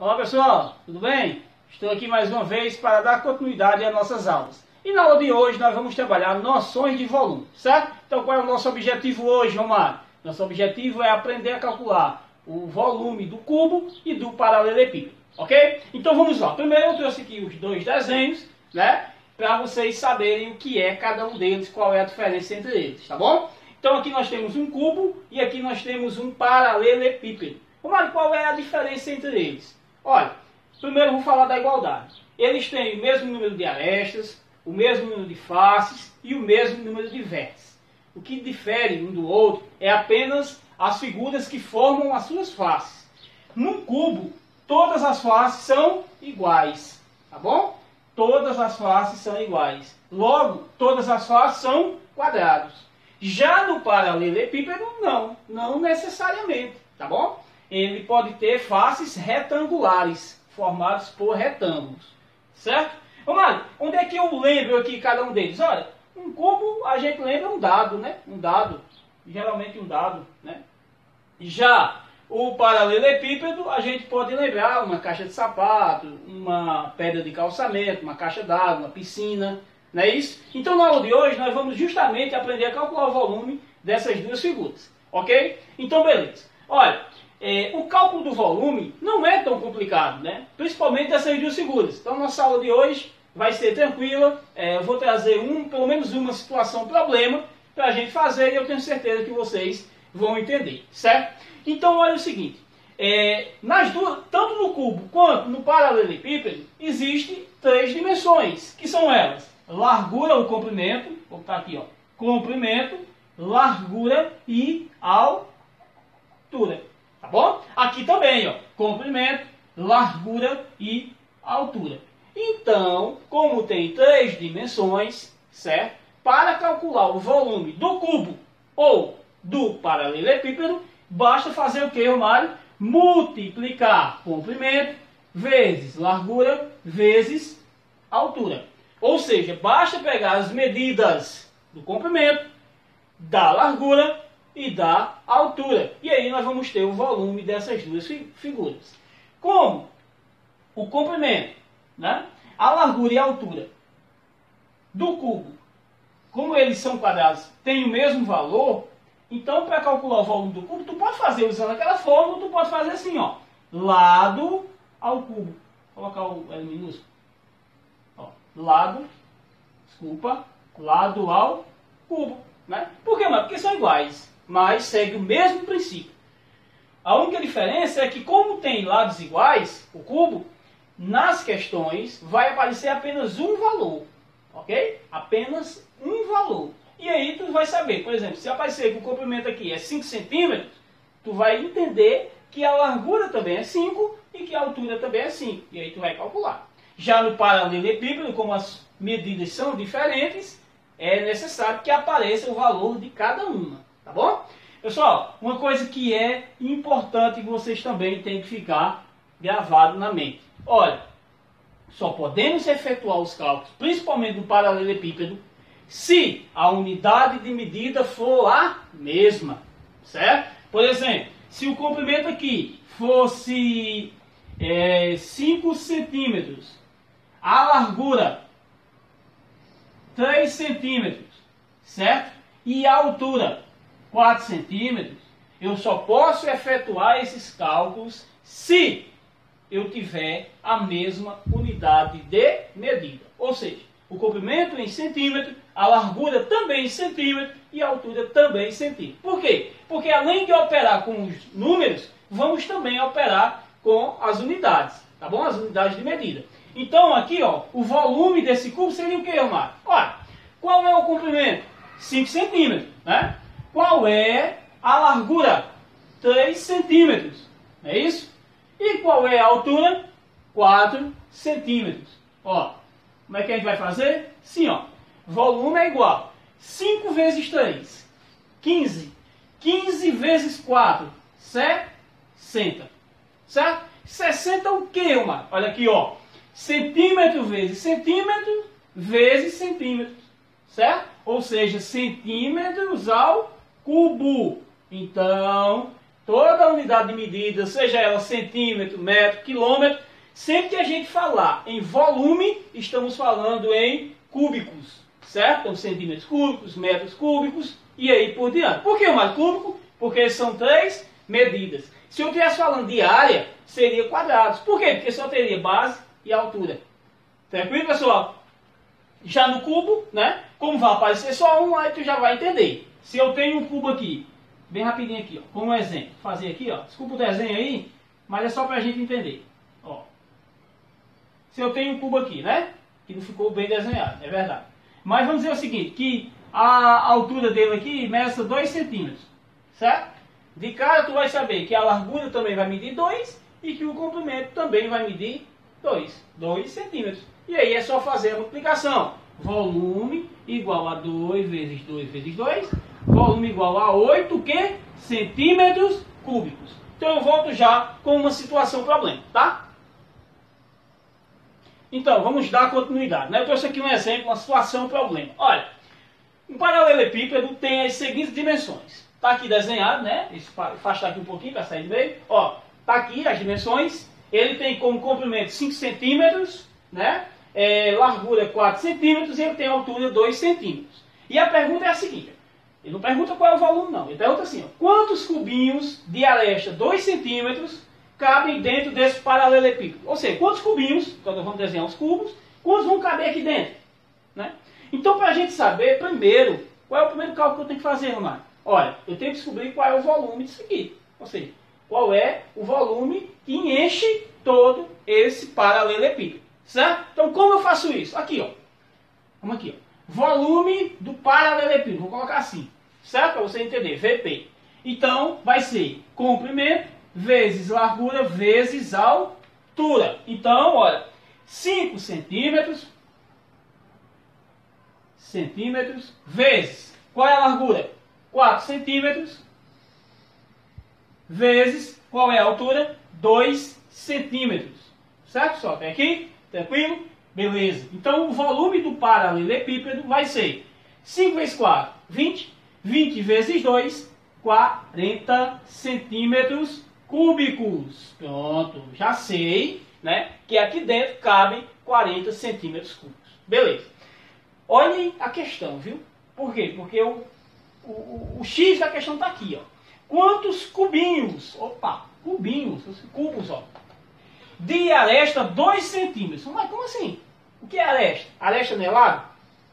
Olá pessoal, tudo bem? Estou aqui mais uma vez para dar continuidade às nossas aulas. E na aula de hoje nós vamos trabalhar noções de volume, certo? Então qual é o nosso objetivo hoje, Romário? Nosso objetivo é aprender a calcular o volume do cubo e do paralelepípedo, ok? Então vamos lá. Primeiro eu trouxe aqui os dois desenhos, né? Para vocês saberem o que é cada um deles, qual é a diferença entre eles, tá bom? Então aqui nós temos um cubo e aqui nós temos um paralelepípedo. Romário, qual é a diferença entre eles? Olha, primeiro eu vou falar da igualdade. Eles têm o mesmo número de arestas, o mesmo número de faces e o mesmo número de vértices. O que difere um do outro é apenas as figuras que formam as suas faces. Num cubo, todas as faces são iguais, tá bom? Todas as faces são iguais. Logo, todas as faces são quadrados. Já no paralelepípedo, não necessariamente, tá bom? Ele pode ter faces retangulares, formadas por retângulos, certo? Romário, onde é que eu lembro aqui cada um deles? Olha, um cubo a gente lembra um dado, né? Um dado, geralmente um dado, né? Já o paralelepípedo a gente pode lembrar uma caixa de sapato, uma pedra de calçamento, uma caixa d'água, uma piscina, não é isso? Então na aula de hoje nós vamos justamente aprender a calcular o volume dessas duas figuras, ok? Então beleza. Olha, o cálculo do volume não é tão complicado, né? Principalmente dessas duas figuras. Então nossa aula de hoje vai ser tranquila. Eu vou trazer pelo menos uma situação, problema, para a gente fazer e eu tenho certeza que vocês vão entender, certo? Então olha o seguinte, nas duas, tanto no cubo quanto no paralelepípedo, existem três dimensões, que são elas: largura ou comprimento, vou botar aqui, ó, comprimento, largura e altura. Tá bom? Aqui também, ó, comprimento, largura e altura. Então, como tem três dimensões, certo? Para calcular o volume do cubo ou do paralelepípedo, basta fazer o que, Romário? Multiplicar comprimento vezes largura vezes altura. Ou seja, basta pegar as medidas do comprimento, da largura e da altura. E aí nós vamos ter o volume dessas duas figuras. Como o comprimento, né, a largura e a altura do cubo, como eles são quadrados, têm o mesmo valor, então para calcular o volume do cubo, tu pode fazer usando aquela fórmula, tu pode fazer assim, ó, lado ao cubo. Vou colocar o L minúsculo. Ó, lado ao cubo. Né? Por quê, mano? Porque são iguais, mas segue o mesmo princípio. A única diferença é que, como tem lados iguais, o cubo, nas questões vai aparecer apenas um valor, ok? Apenas um valor. E aí tu vai saber, por exemplo, se aparecer que o comprimento aqui é 5 centímetros, tu vai entender que a largura também é 5 e que a altura também é 5. E aí tu vai calcular. Já no paralelepípedo, como as medidas são diferentes, é necessário que apareça o valor de cada uma, tá bom? Pessoal, uma coisa que é importante que vocês também têm que ficar gravado na mente. Olha, só podemos efetuar os cálculos, principalmente do paralelepípedo, se a unidade de medida for a mesma, certo? Por exemplo, se o comprimento aqui fosse 5 centímetros, a largura 3 centímetros, certo? E a altura 4 centímetros, eu só posso efetuar esses cálculos se eu tiver a mesma unidade de medida. Ou seja, o comprimento em centímetro, a largura também em centímetro e a altura também em centímetro. Por quê? Porque além de operar com os números, vamos também operar com as unidades, tá bom? As unidades de medida. Então aqui, ó, o volume desse cubo seria o que, Romário? Olha, qual é o comprimento? 5 centímetros, né? Qual é a largura? 3 centímetros, não é isso? E qual é a altura? 4 centímetros. Ó, como é que a gente vai fazer? Sim, ó, volume é igual 5 vezes 3, 15. 15 vezes 4, 60. Certo? 60 o que, Romário? Olha aqui, ó. Centímetro vezes centímetro vezes centímetro. Certo? Ou seja, centímetros ao cubo. Então, toda unidade de medida, seja ela centímetro, metro, quilômetro, sempre que a gente falar em volume, estamos falando em cúbicos, certo? Então, centímetros cúbicos, metros cúbicos e aí por diante. Por que o mais cúbico? Porque são 3 medidas. Se eu estivesse falando de área, seria quadrados. Por quê? Porque só teria base e altura. Tranquilo, pessoal? Já no cubo, né? Como vai aparecer só um, aí tu já vai entender. Se eu tenho um cubo aqui, bem rapidinho aqui, ó, como exemplo. Vou fazer aqui, ó. Desculpa o desenho aí, mas é só pra gente entender. Ó. Se eu tenho um cubo aqui, né? Que não ficou bem desenhado, é verdade. Mas vamos dizer o seguinte, que a altura dele aqui meça 2 centímetros, certo? De cara tu vai saber que a largura também vai medir 2 e que o comprimento também vai medir 2 centímetros. E aí é só fazer a multiplicação. Volume igual a 2 vezes 2 vezes 2. Volume igual a 8 que? Centímetros cúbicos. Então eu volto já com uma situação problema, tá? Então, vamos dar continuidade, né? Eu trouxe aqui um exemplo, uma situação problema. Olha, um paralelepípedo tem as seguintes dimensões. Está aqui desenhado, né? Afastar aqui um pouquinho para sair do meio. Ó, está aqui as dimensões. Ele tem como comprimento 5 centímetros, né? Largura 4 centímetros e ele tem altura 2 centímetros. E a pergunta é a seguinte. Ele não pergunta qual é o volume, não. Ele pergunta assim, ó, quantos cubinhos de aresta 2 centímetros cabem dentro desse paralelepípedo? Ou seja, quantos cubinhos, quando vamos desenhar os cubos, quantos vão caber aqui dentro? Né? Então, para a gente saber, primeiro, qual é o primeiro cálculo que eu tenho que fazer, Romário? Olha, eu tenho que descobrir qual é o volume disso aqui. Ou seja, qual é o volume que enche todo esse paralelepípedo. Certo? Então, como eu faço isso? Aqui, ó. Vamos aqui, ó. Volume do paralelepípedo. Vou colocar assim. Certo? Para você entender. VP. Então, vai ser comprimento vezes largura vezes altura. Então, olha. 5 centímetros vezes. Qual é a largura? 4 centímetros vezes. Qual é a altura? 2 centímetros. Certo, pessoal? Até aqui? Tranquilo? Beleza. Então, o volume do paralelepípedo vai ser 5 vezes 4, 20. 20 vezes 2, 40 centímetros cúbicos. Pronto. Já sei, né, que aqui dentro cabem 40 centímetros cúbicos. Beleza. Olhem a questão, viu? Por quê? Porque o X da questão está aqui, ó. Quantos cubinhos? Opa, cubinhos, cubos, ó. De aresta 2 centímetros. Mas como assim? O que é aresta? Aresta anelado?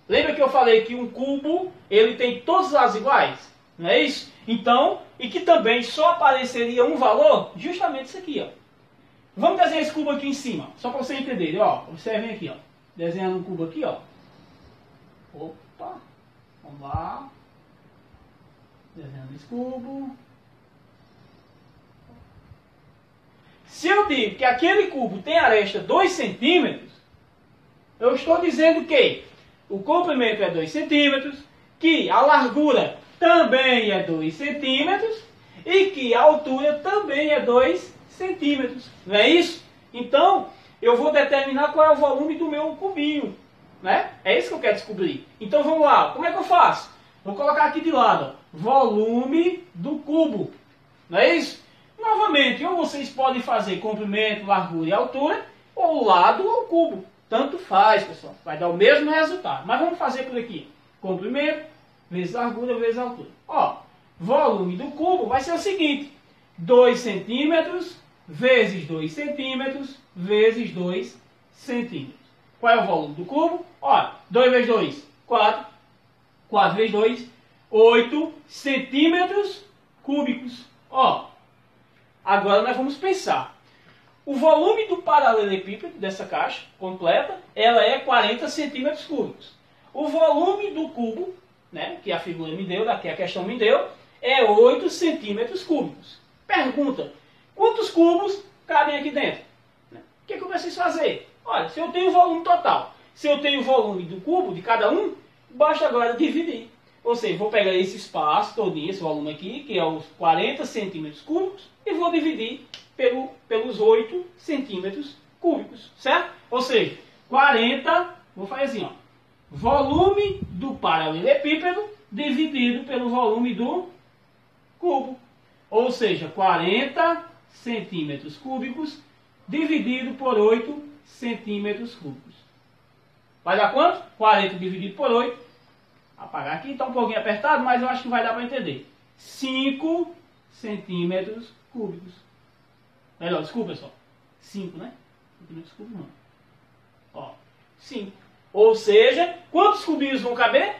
Lembra que eu falei que um cubo, ele tem todos os lados iguais? Não é isso? Então, e que também só apareceria um valor? Justamente isso aqui, ó. Vamos desenhar esse cubo aqui em cima, só para você entender. Ó, observem aqui, ó. Desenhando um cubo aqui, ó. Opa, vamos lá. Desenhando esse cubo. Se eu digo que aquele cubo tem aresta 2 centímetros, eu estou dizendo que o comprimento é 2 centímetros, que a largura também é 2 centímetros e que a altura também é 2 centímetros. Não é isso? Então, eu vou determinar qual é o volume do meu cubinho. Né? É isso que eu quero descobrir. Então, vamos lá. Como é que eu faço? Vou colocar aqui de lado, ó, volume do cubo. Não é isso? Novamente, ou vocês podem fazer comprimento, largura e altura, ou lado ou cubo. Tanto faz, pessoal. Vai dar o mesmo resultado. Mas vamos fazer por aqui. Comprimento vezes largura vezes altura. Ó, volume do cubo vai ser o seguinte. 2 centímetros vezes 2 centímetros vezes 2 centímetros. Qual é o volume do cubo? Ó, 2 vezes 2, 4. 4 vezes 2, 8 centímetros cúbicos. Ó, agora nós vamos pensar. O volume do paralelepípedo dessa caixa completa, ela é 40 centímetros cúbicos. O volume do cubo, né, que a figura me deu, que a questão me deu, é 8 centímetros cúbicos. Pergunta, quantos cubos cabem aqui dentro? O que eu preciso fazer? Olha, se eu tenho o volume total, se eu tenho o volume do cubo, de cada um, basta agora dividir. Ou seja, vou pegar esse espaço todinho, esse volume aqui, que é os 40 centímetros cúbicos, e vou dividir pelos 8 centímetros cúbicos, certo? Ou seja, 40, vou fazer assim, ó, volume do paralelepípedo dividido pelo volume do cubo. Ou seja, 40 centímetros cúbicos dividido por 8 centímetros cúbicos. Vai dar quanto? 40 dividido por 8. Apagar aqui, está um pouquinho apertado, mas eu acho que vai dar para entender. 5 centímetros cúbicos. Melhor, desculpa, pessoal. 5, né? Centímetros cúbicos não. Ó, 5. Ou seja, quantos cubinhos vão caber?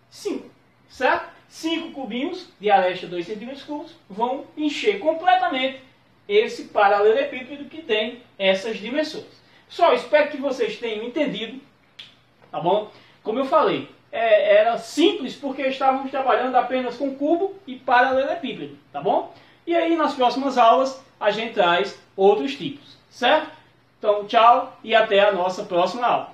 5, certo? 5 cubinhos de aresta 2 centímetros cúbicos vão encher completamente esse paralelepípedo que tem essas dimensões. Pessoal, espero que vocês tenham entendido, tá bom? Como eu falei, era simples porque estávamos trabalhando apenas com cubo e paralelepípedo, tá bom? E aí nas próximas aulas a gente traz outros tipos, certo? Então, tchau e até a nossa próxima aula.